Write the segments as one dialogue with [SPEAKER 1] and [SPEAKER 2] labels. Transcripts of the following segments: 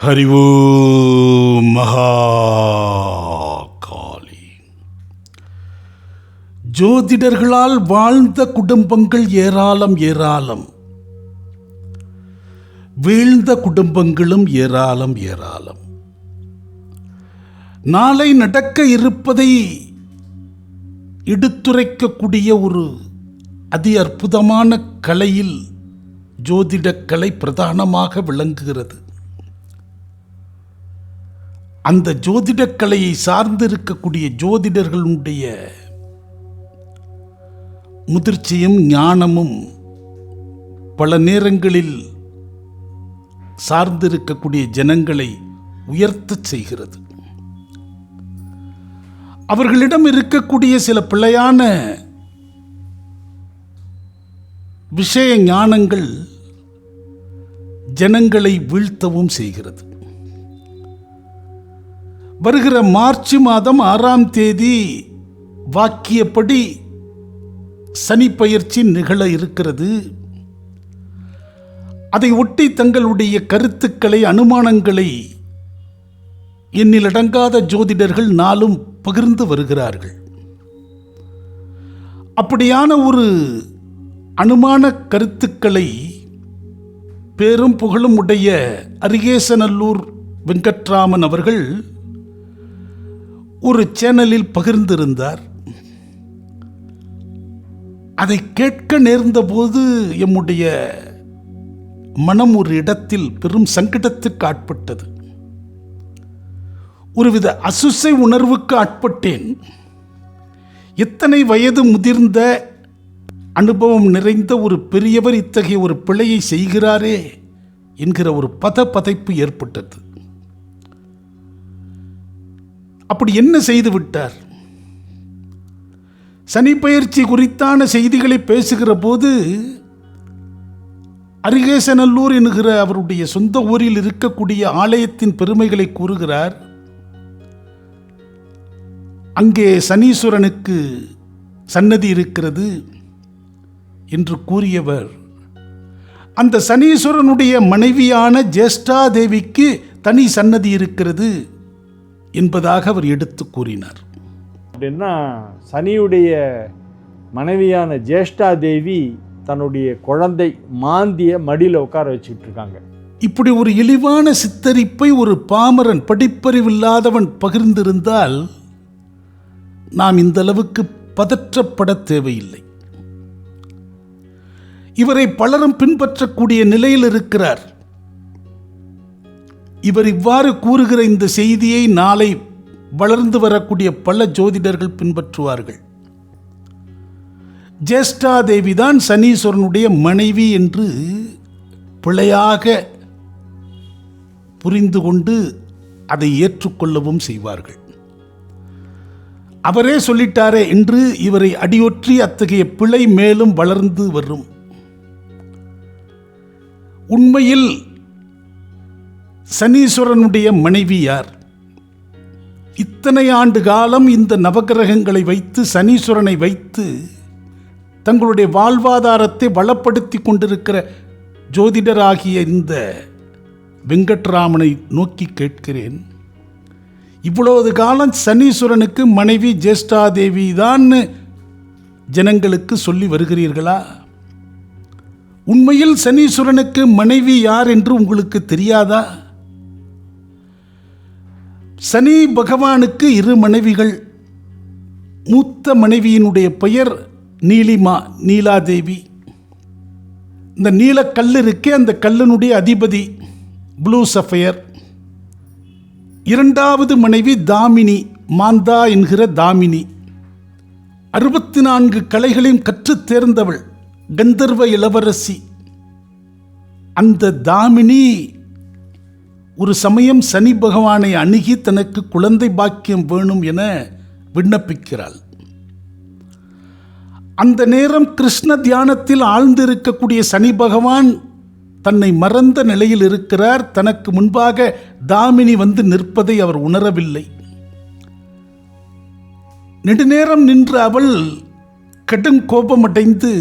[SPEAKER 1] ஹரி ஓம் மகாகாளி. ஜோதிடர்களால் வாழ்ந்த குடும்பங்கள் ஏராளம் ஏராளம், வீழ்ந்த குடும்பங்களும் ஏராளம் ஏராளம். நாளை நடக்க இருப்பதை எடுத்துரைக்கக்கூடிய ஒரு அதி அற்புதமான கலையில் ஜோதிடக்கலை பிரதானமாக விளங்குகிறது. அந்த ஜோதிடக்கலையை சார்ந்திருக்கக்கூடிய ஜோதிடர்களுடைய முதிர்ச்சியும் ஞானமும் பல நேரங்களில் சார்ந்திருக்கக்கூடிய ஜனங்களை உயர்த்தச் செய்கிறது. அவர்களிடம் இருக்கக்கூடிய சில பிழையான விஷய ஞானங்கள் ஜனங்களை வீழ்த்தவும் செய்கிறது. வருகிற மார்ச் மாதம் 6ஆம் தேதி வாக்கியப்படி சனி பயிற்சி நிகழ இருக்கிறது. அதை ஒட்டி தங்களுடைய கருத்துக்களை, அனுமானங்களை எண்ணிலடங்காத ஜோதிடர்கள் நாளும் பகிர்ந்து வருகிறார்கள். அப்படியான ஒரு அனுமான கருத்துக்களை பேரும் புகழும் உடைய அரிகேசநல்லூர் வெங்கட்ராமன் அவர்கள் ஒரு சேனலில் பகிர்ந்திருந்தார். அதை கேட்க நேர்ந்தபோது எம்முடைய மனம் ஒரு இடத்தில் பெரும் சங்கடத்துக்கு ஆட்பட்டது. ஒருவித அசுசை உணர்வுக்கு ஆட்பட்டேன். எத்தனை வயது முதிர்ந்த அனுபவம் நிறைந்த ஒரு பெரியவர் இத்தகைய ஒரு பிழையை செய்கிறாரே என்கிற ஒரு பதைப்பு ஏற்பட்டது. அப்படி என்ன செய்து விட்டார்? சனி பயிற்சி குறித்தான செய்திகளை பேசுகிற போது அரிகேசநல்லூர் என்கிற அவருடைய சொந்த ஊரில் இருக்கக்கூடிய ஆலயத்தின் பெருமைகளை கூறுகிறார். அங்கே சனீஸ்வரனுக்கு சன்னதி இருக்கிறது என்று கூறியவர், அந்த சனீஸ்வரனுடைய மனைவியான ஜேஷ்டா தேவிக்கு தனி சன்னதி இருக்கிறது என்பதாக அவர் எடுத்து கூறினார்.
[SPEAKER 2] அப்படின்னா சனியுடைய மனைவியான ஜேஷ்டா தேவி தன்னுடைய குழந்தை மாந்திய மடியில் உட்கார வச்சுக்கிட்டு இருக்காங்க.
[SPEAKER 1] இப்படி ஒரு இழிவான சித்தரிப்பை ஒரு பாமரன், படிப்பறிவில்லாதவன் பகிர்ந்திருந்தால் நாம் இந்த அளவுக்கு பதற்றப்பட தேவையில்லை. இவரை பலரும் பின்பற்றக்கூடிய நிலையில் இருக்கிறார். இவர் இவ்வாறு கூறுகிற இந்த செய்தியை நாளை வளர்ந்து வரக்கூடிய பல ஜோதிடர்கள் பின்பற்றுவார்கள். ஜேஷ்டா தேவிதான் சனீஸ்வரனுடைய மனைவி என்று பிழையாக புரிந்து கொண்டு அதை ஏற்றுக்கொள்ளவும் செய்வார்கள். அவரே சொல்லிட்டாரே என்று இவரை அடியொற்றி அத்தகைய பிழை மேலும் வளர்ந்து வரும். உண்மையில் சனீஸ்வரனுடைய மனைவி யார்? இத்தனை ஆண்டு காலம் இந்த நவகிரகங்களை வைத்து, சனீஸ்வரனை வைத்து தங்களுடைய வாழ்வாதாரத்தை வளப்படுத்தி கொண்டிருக்கிற ஜோதிடராகிய இந்த வெங்கட்ராமனை நோக்கி கேட்கிறேன், இவ்வளவு காலம் சனீஸ்வரனுக்கு மனைவி ஜேஷ்டா தேவி தான் ஜனங்களுக்கு சொல்லி வருகிறீர்களா? உண்மையில் சனீஸ்வரனுக்கு மனைவி யார் என்று உங்களுக்கு தெரியாதா? சனி பகவானுக்கு 2 மனைவிகள். மூத்த மனைவியினுடைய பெயர் நீலாதேவி. இந்த நீலக்கல் இருக்கே, அந்த கல்லினுடைய அதிபதி ப்ளூ சஃபயர். 2வது மனைவி தாமினி, மாந்தா என்கிற தாமினி. 64 கலைகளையும் கற்றுத் தேர்ந்தவள், கந்தர்வ இளவரசி. அந்த தாமினி ஒரு சமயம் சனி பகவானை அணுகி தனக்கு குழந்தை பாக்கியம் வேணும் என விண்ணப்பிக்கிறாள். அந்த நேரம் கிருஷ்ண தியானத்தில் ஆழ்ந்திருக்கக்கூடிய சனி பகவான் தன்னை மறந்த நிலையில் இருக்கிறார். தனக்கு முன்பாக தாமினி வந்து நிற்பதை அவர் உணரவில்லை. நெடுநேரம் நின்ற அவள் கடும் கோபமடைந்து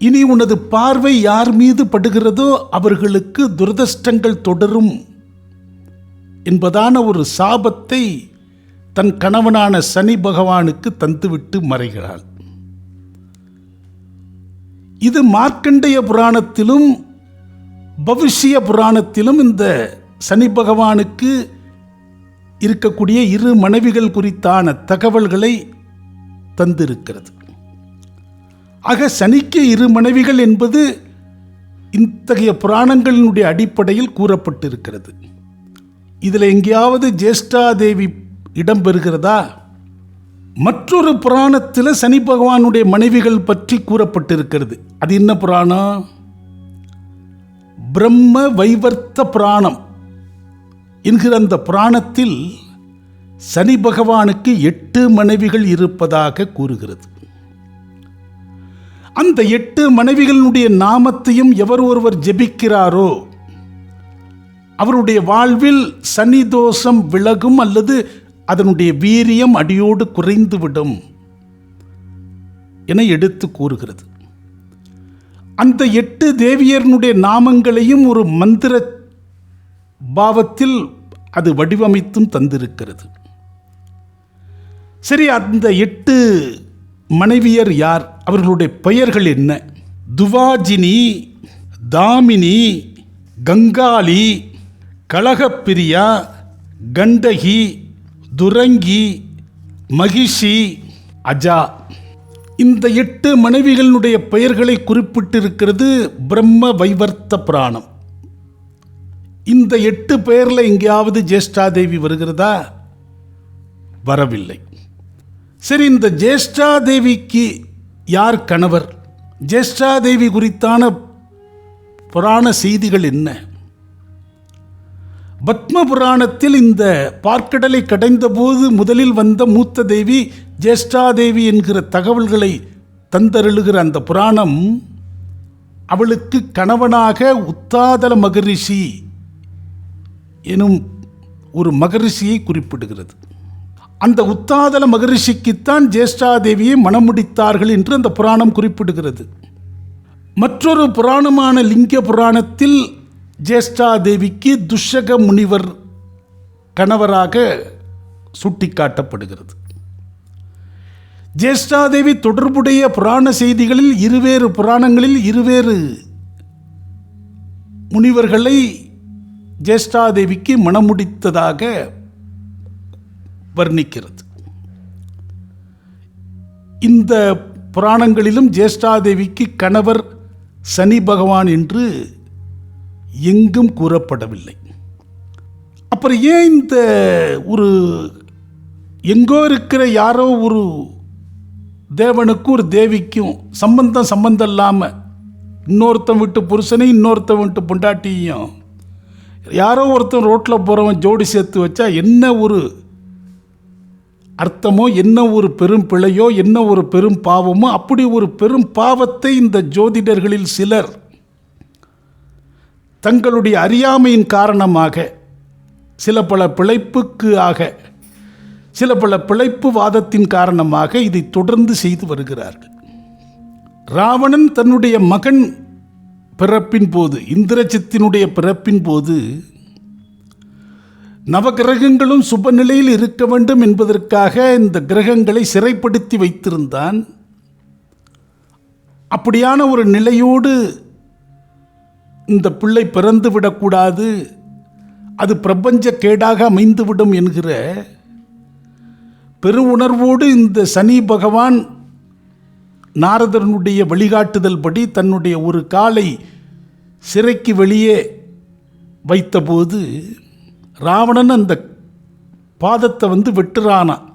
[SPEAKER 1] இனி உனது பார்வை யார் மீது படுகிறதோ அவர்களுக்கு துரதிர்ஷ்டங்கள் தொடரும் என்பதான ஒரு சாபத்தை தன் கணவனான சனி பகவானுக்கு தந்துவிட்டு மறைகிறாள். இது மார்க்கண்டேய புராணத்திலும் பவிஷ்ய புராணத்திலும் இந்த சனி பகவானுக்கு இருக்கக்கூடிய 2 மனைவிகள் குறித்தான தகவல்களை தந்திருக்கிறது. ஆக சனிக்கு 2 மனைவிகள் என்பது இத்தகைய புராணங்களினுடைய அடிப்படையில் கூறப்பட்டிருக்கிறது. இதில் எங்கேயாவது ஜேஷ்டாதேவி இடம்பெறுகிறதா? மற்றொரு புராணத்தில் சனி பகவானுடைய மனைவிகள் பற்றி கூறப்பட்டிருக்கிறது. அது என்ன புராணம்? பிரம்ம வைவர்த்த புராணம் என்கிற அந்த புராணத்தில் சனி பகவானுக்கு 8 மனைவிகள் இருப்பதாக கூறுகிறது. அந்த 8 மனைவிகளுடைய நாமத்தையும் எவர் ஒருவர் ஜெபிக்கிறாரோ அவருடைய வாழ்வில் சனி தோஷம் விலகும் அல்லது அதனுடைய வீரியம் அடியோடு குறைந்துவிடும் என எடுத்து கூறுகிறது. அந்த 8 தேவியர்களுடைய நாமங்களையும் ஒரு மந்திர பாவத்தில் அது வடிவமைத்தும் தந்திருக்கிறது. சரி, அந்த 8 மனைவியர் யார்? அவர்களுடைய பெயர்கள் என்ன? துவாஜினி, தாமினி, கங்காளி, கலகப்பிரியா, கண்டகி, துரங்கி, மகிஷி, அஜா. இந்த 8 மனைவிகளுடைய பெயர்களை குறிப்பிட்டிருக்கிறது பிரம்ம வைவர்த்த புராணம். இந்த 8 பெயரில் எங்கேயாவது ஜேஷ்டாதேவி வருகிறதா? வரவில்லை. சரி, இந்த ஜேஷ்டாதேவிக்கு யார் கணவர்? ஜேஷ்டாதேவி குறித்தான புராண செய்திகள் என்ன? பத்ம புராணத்தில் இந்த பார்க்கடலை கடைந்த போது முதலில் வந்த மூத்த தேவி ஜேஷ்டாதேவி என்கிற தகவல்களை தந்தருளுகிற அந்த புராணம் அவளுக்கு கணவனாக உத்தாதல மகரிஷி எனும் ஒரு மகரிஷியை குறிப்பிடுகிறது. அந்த உத்தாதல மகரிஷிக்குத்தான் ஜேஷ்டாதேவியை மணமுடித்தார்கள் என்று அந்த புராணம் குறிப்பிடுகிறது. மற்றொரு புராணமான லிங்க புராணத்தில் ஜேஷ்டாதேவிக்கு துஷக முனிவர் கணவராக சுட்டிக்காட்டப்படுகிறது. ஜேஷ்டாதேவி தொடர்புடைய புராண செய்திகளில் இருவேறு புராணங்களில் இருவேறு முனிவர்களை ஜேஷ்டாதேவிக்கு மணமுடித்ததாக வர்ணிக்கிறது. இந்த புராணங்களிலும் ஜேஷ்டாதேவிக்கு கணவர் சனி பகவான் என்று எங்கும் கூறப்படவில்லை. அப்புறம் ஏன் இந்த ஒரு எங்கோ இருக்கிற யாரோ ஒரு தேவனுக்கும் ஒரு தேவிக்கும் சம்பந்தம் இல்லாமல் இன்னொருத்தன் விட்டு புருஷனை இன்னொருத்தன் விட்டு பொண்டாட்டியும் யாரோ ஒருத்தன் ரோட்டில் போகிறவன் ஜோடி சேர்த்து வச்சா என்ன ஒரு அர்த்தமோ, என்ன ஒரு பெரும் பிழையோ, என்ன ஒரு பெரும் பாவமோ, அப்படி ஒரு பெரும் பாவத்தை இந்த ஜோதிடர்களில் சிலர் தங்களுடைய அறியாமையின் காரணமாக சில பல பிழைப்பு வாதத்தின் காரணமாக இதை தொடர்ந்து செய்து வருகிறார்கள். ராவணன் தன்னுடைய மகன் பிறப்பின் போது, இந்திரஜித்தினுடைய பிறப்பின் போது நவகிரகங்களும் சுப நிலையில் இருக்க வேண்டும் என்பதற்காக இந்த கிரகங்களை சிறைப்படுத்தி வைத்திருந்தான். அப்படியான ஒரு நிலையோடு இந்த பிள்ளை பிறந்து விடக்கூடாது, அது பிரபஞ்ச கேடாக அமைந்துவிடும் என்கிற பெருவுணர்வோடு இந்த சனி பகவான் நாரதனுடைய வழிகாட்டுதல் படி தன்னுடைய ஒரு காலை சிறைக்கு வெளியே வைத்தபோது ராவணன் அந்த பாதத்தை வெட்டுறானான்.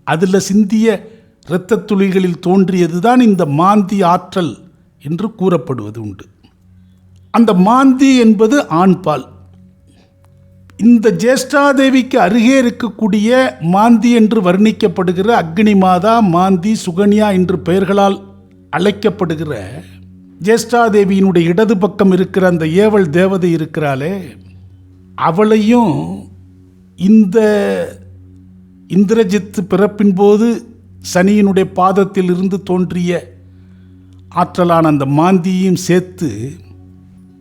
[SPEAKER 1] அதில் சிந்திய இரத்த துளிகளில் தோன்றியது தான் இந்த மாந்தி ஆற்றல் என்று கூறப்படுவது உண்டு. அந்த மாந்தி என்பது ஆண்பால். இந்த ஜேஷ்டாதேவிக்கு அருகே இருக்கக்கூடிய மாந்தி என்று வர்ணிக்கப்படுகிற அக்னி மாதா, மாந்தி, சுகன்யா என்று பெயர்களால் அழைக்கப்படுகிற ஜேஷ்டாதேவியினுடைய இடது பக்கம் இருக்கிற அந்த ஏவல் தேவதை இருக்கிறாளே, அவளையும் இந்த இந்திரஜித் பிறப்பின் போது சனியினுடைய பாதத்தில் இருந்து தோன்றிய ஆற்றலான அந்த மாந்தியையும் சேர்த்து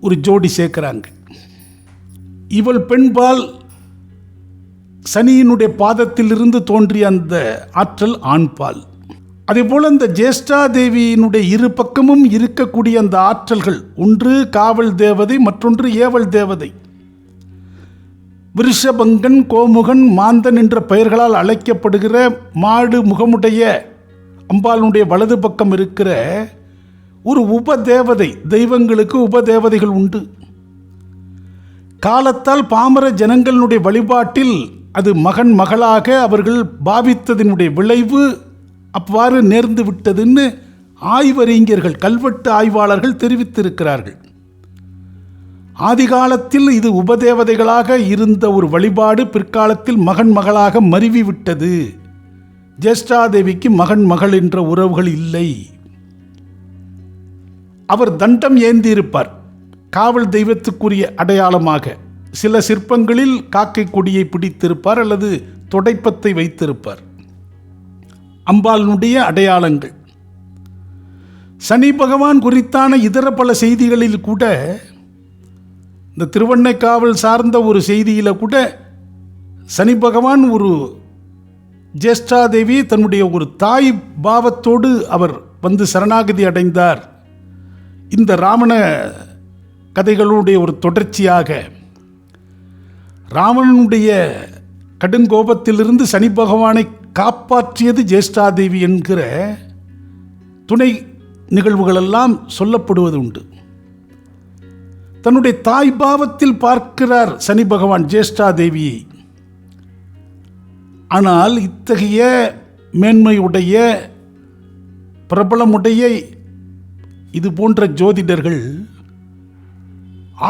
[SPEAKER 1] ஒரு ஜோடி சேர்க்கிறாங்க. இவள் பெண்பால் சனியினுடைய பாதத்திலிருந்து தோன்றிய அந்த ஆற்றல் ஆண்பால். அதே போல இந்த ஜேஷ்டா தேவியினுடைய இரு பக்கமும் இருக்கக்கூடிய அந்த ஆற்றல்கள், ஒன்று காவல் தேவதை, மற்றொன்று ஏவல் தேவதை. விருஷபங்கன், கோமுகன், மாந்தன் என்ற பெயர்களால் அழைக்கப்படுகிற மாடு முகமுடைய அம்பாளுடைய வலது பக்கம் இருக்கிற ஒரு உபதேவதை. தெய்வங்களுக்கு உபதேவதைகள் உண்டு. காலத்தால் பாமர ஜனங்களுடைய வழிபாட்டில் அது மகன் மகளாக அவர்கள் பாவித்ததினுடைய விளைவு அவ்வாறு நேர்ந்து விட்டதுன்னு ஆய்வறிஞர்கள், கல்வெட்டு ஆய்வாளர்கள் தெரிவித்திருக்கிறார்கள். ஆதி காலத்தில் இது உபதேவதைகளாக இருந்த ஒரு வழிபாடு பிற்காலத்தில் மகன் மகளாக மருவி விட்டது. ஜேஷ்டாதேவிக்கு மகன் மகள் என்ற உறவுகள் இல்லை. அவர் தண்டம் ஏந்தியிருப்பார், காவல் தெய்வத்துக்குரிய அடையாளமாக. சில சிற்பங்களில் காக்கை கொடியை பிடித்திருப்பார் அல்லது தொடைப்பத்தை வைத்திருப்பார். அம்பாளுடைய அடையாளங்கள். சனி பகவான் குறித்தான இதர பல செய்திகளில் கூட, இந்த திருவண்ணைக்காவல் சார்ந்த ஒரு செய்தியில் கூட சனி பகவான் ஒரு ஜேஷ்டாதேவி தன்னுடைய ஒரு தாய் பாவத்தோடு அவர் வந்து சரணாகதி அடைந்தார். இந்த ராவண கதைகளுடைய ஒரு தொடர்ச்சியாக ராவணனுடைய கடுங்கோபத்திலிருந்து சனி பகவானை காப்பாற்றியது ஜேஷ்டாதேவி என்கிற துணை நிகழ்வுகளெல்லாம் சொல்லப்படுவது உண்டு. தன்னுடைய தாய் பாவத்தில் பார்க்கிறார் சனி பகவான் ஜேஷ்டாதேவியை. ஆனால் இத்தகைய மேன்மையுடைய பிரபலமுடைய இது போன்ற ஜோதிடர்கள்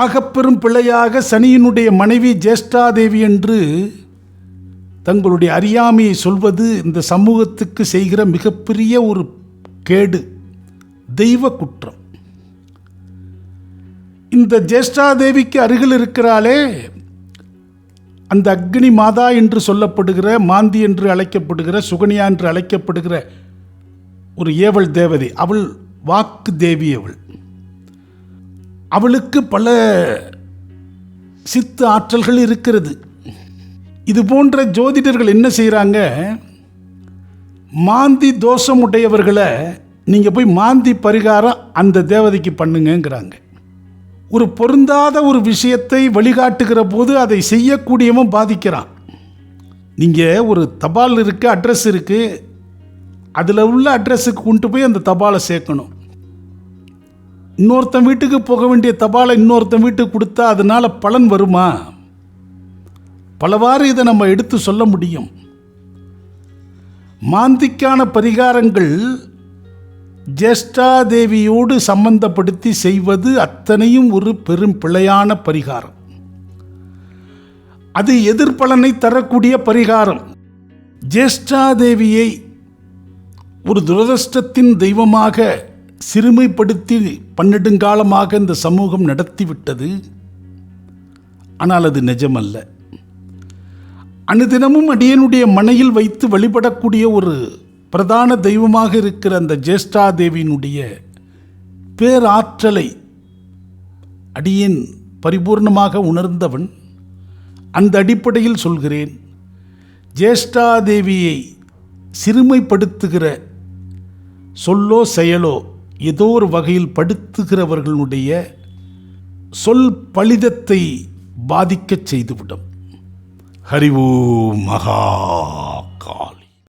[SPEAKER 1] ஆகப்பெரும் பிழையாக சனியினுடைய மனைவி ஜேஷ்டாதேவி என்று தங்களுடைய அறியாமையை சொல்வது இந்த சமூகத்துக்கு செய்கிற மிகப்பெரிய ஒரு கேடு, தெய்வ குற்றம். இந்த ஜேஷ்டாதேவிக்கு அருகில் இருக்கிறாளே அந்த அக்னி மாதா என்று சொல்லப்படுகிற, மாந்தி என்று அழைக்கப்படுகிற, சுகன்யா என்று அழைக்கப்படுகிற ஒரு ஏவல் தேவதை. அவள் வாக்கு தேவி. அவளுக்கு பல சித்து ஆற்றல்கள் இருக்கிறது. இது போன்ற ஜோதிடர்கள் என்ன செய்கிறாங்க, மாந்தி தோஷமுடையவர்களை நீங்கள் போய் மாந்தி பரிகாரம் அந்த தேவதைக்கு பண்ணுங்கிறாங்க. ஒரு பொருந்தாத ஒரு விஷயத்தை வழிகாட்டுகிற போது அதை செய்யக்கூடியவன் பாதிக்கிறான். நீங்கள் ஒரு தபால் இருக்குது, அட்ரஸ் இருக்குது, அதில் உள்ள அட்ரஸுக்கு கொண்டு போய் அந்த தபாலை சேர்க்கணும். இன்னொருத்தன் வீட்டுக்கு போக வேண்டிய தபாலை இன்னொருத்தன் வீட்டுக்கு கொடுத்தா அதனால் பலன் வருமா? பலவாறு இதை நம்ம எடுத்து சொல்ல முடியும். மாந்திக்கான பரிகாரங்கள் ஜேஷ்டாதேவியோடு சம்பந்தப்படுத்தி செய்வது அத்தனையும் ஒரு பெரும் பிழையான பரிகாரம். அது எதிர்பலனை தரக்கூடிய பரிகாரம். ஜேஷ்டாதேவியை ஒரு துரதிர்ஷ்டத்தின் தெய்வமாக சிறுமைப்படுத்தி பன்னெடுங்காலமாக இந்த சமூகம் நடத்திவிட்டது. ஆனால் அது நிஜமல்ல. அனுதினமும் அடியனுடைய மனையில் வைத்து வழிபடக்கூடிய ஒரு பிரதான தெய்வமாக இருக்கிற அந்த ஜேஷ்டாதேவியினுடைய பேராற்றலை அடியேன் பரிபூர்ணமாக உணர்ந்தவன். அந்த அடிப்படையில் சொல்கிறேன், ஜேஷ்டாதேவியை சிறுமைப்படுத்துகிற சொல்லோ செயலோ ஏதோ ஒரு வகையில் படுத்துகிறவர்களுடைய சொல் பலிதத்தை பாதிக்கச் செய்துவிடும். ஹரி ஓம் மகா